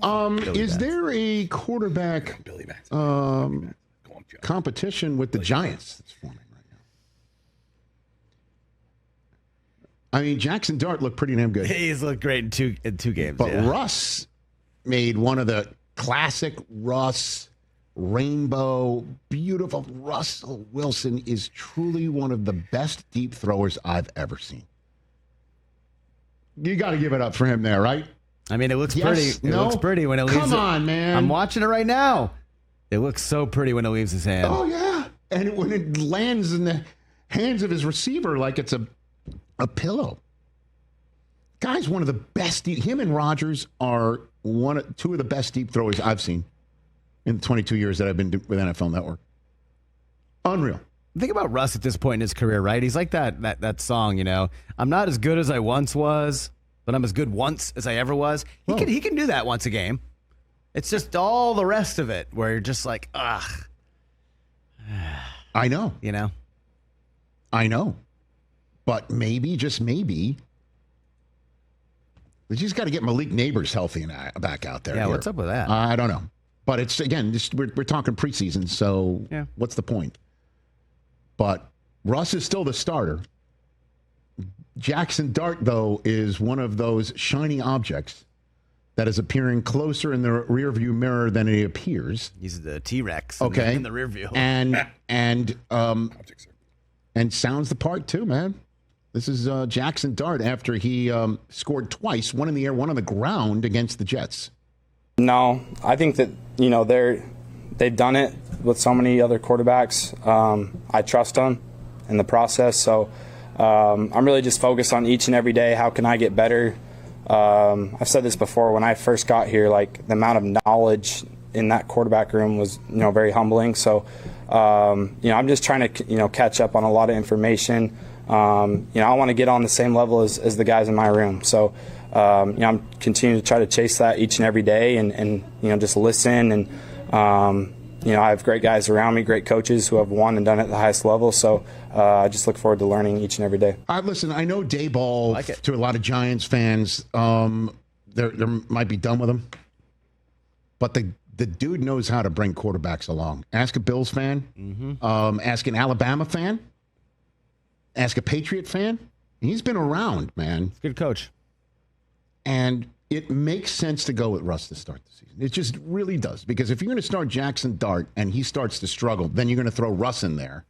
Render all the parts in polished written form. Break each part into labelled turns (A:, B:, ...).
A: Is there a quarterback competition with the Giants that's forming right now? I mean, Jaxson Dart looked pretty damn good.
B: He's looked great in two games.
A: But Russ made one of the classic Russ rainbow, beautiful. Russell Wilson is truly one of the best deep throwers I've ever seen. You got to give it up for him there, right?
B: I mean, it looks pretty. It looks pretty when it leaves.
A: Come on, man.
B: I'm watching it right now. It looks so pretty when it leaves his hand.
A: Oh, yeah. And when it lands in the hands of his receiver like it's a pillow. Guy's one of the best. Him and Rodgers are two of the best deep throwers I've seen in the 22 years that I've been with NFL Network. Unreal.
B: Think about Russ at this point in his career, right? He's like that song, you know. I'm not as good as I once was, but I'm as good once as I ever was. He can do that once a game. It's just all the rest of it where you're just like, ugh.
A: I know.
B: You know?
A: I know. But maybe, just maybe, we just got to get Malik Neighbors healthy and back out there.
B: Yeah, what's up with that?
A: I don't know. But it's, again, we're talking preseason, so what's the point? But Russ is still the starter. Jaxson Dart, though, is one of those shiny objects that is appearing closer in the rearview mirror than it appears.
B: He's the T-Rex in the rearview.
A: And sounds the part, too, man. This is Jaxson Dart after he scored twice, one in the air, one on the ground against the Jets.
C: No, I think that, you know, they've done it with so many other quarterbacks. I trust them in the process. So I'm really just focused on each and every day. How can I get better? I've said this before. When I first got here, like, the amount of knowledge in that quarterback room was, you know, very humbling. So, you know, I'm just trying to, you know, catch up on a lot of information. You know, I want to get on the same level as the guys in my room. So, you know, I'm continuing to try to chase that each and every day and you know, just listen. And, you know, I have great guys around me, great coaches who have won and done it at the highest level. So I just look forward to learning each and every day.
A: Listen, I know Dayball, to a lot of Giants fans, they're might be done with him. But the dude knows how to bring quarterbacks along. Ask a Bills fan. Ask an Alabama fan. Ask a Patriot fan. He's been around, man.
B: He's a good coach.
A: And it makes sense to go with Russ to start the season. It just really does. Because if you're going to start Jaxson Dart and he starts to struggle, then you're going to throw Russ in there.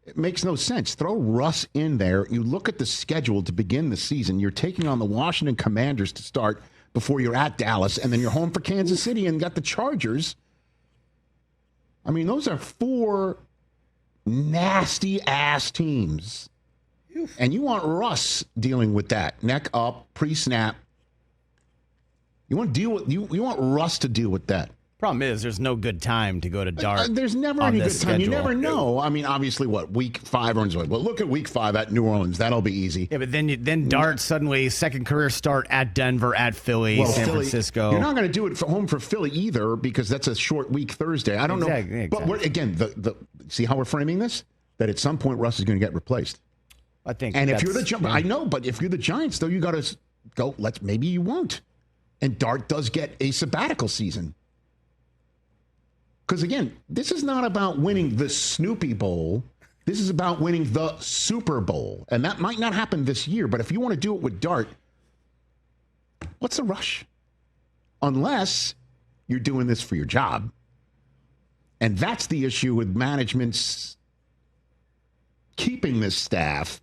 A: It makes no sense. Throw Russ in there. You look at the schedule to begin the season. You're taking on the Washington Commanders to start before you're at Dallas. And then you're home for Kansas City and got the Chargers. I mean, those are 4 nasty-ass teams. And you want Russ dealing with that. Neck up, pre-snap. You want to deal with you want Russ to deal with that.
B: Problem is, there's no good time to go to Dart.
A: There's never any good time.
B: Schedule.
A: You never know. I mean, obviously, week 5 or well, look at week 5 at New Orleans. That'll be easy.
B: Yeah, but then Dart suddenly second career start at Denver, at Philly, San Francisco.
A: You're not going to do it home for Philly either because that's a short week Thursday. I don't know.
B: Exactly.
A: But again, see how we're framing this? That at some point Russ is going to get replaced.
B: I think.
A: And if you're the Giants, I know, but if you're the Giants, though, you got to go. Maybe you won't. And Dart does get a sabbatical season. Because, again, this is not about winning the Snoopy Bowl. This is about winning the Super Bowl. And that might not happen this year, but if you want to do it with Dart, what's the rush? Unless you're doing this for your job. And that's the issue with management's keeping this staff,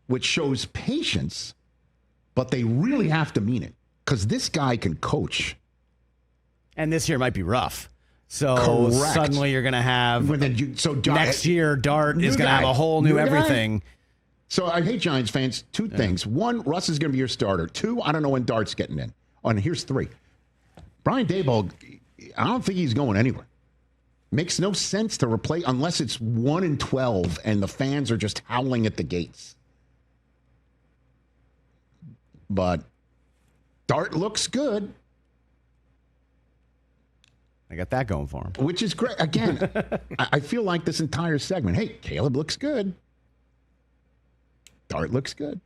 A: which shows patience, but they really have to mean it. Because this guy can coach.
B: And this year might be rough. So suddenly you're going to have next year, Dart is going to have a whole new everything.
A: So I hate Giants fans. 2 things. 1, Russ is going to be your starter. 2, I don't know when Dart's getting in. And here's 3. Brian Daboll, I don't think he's going anywhere. Makes no sense to replace unless it's 1-12 and the fans are just howling at the gates. But Dart looks good.
B: I got that going for him.
A: Which is great. Again, I feel like this entire segment, hey, Caleb looks good. Dart looks good.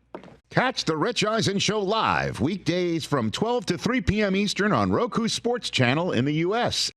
A: Catch the Rich Eisen Show live weekdays from 12 to 3 p.m. Eastern on Roku Sports Channel in the U.S.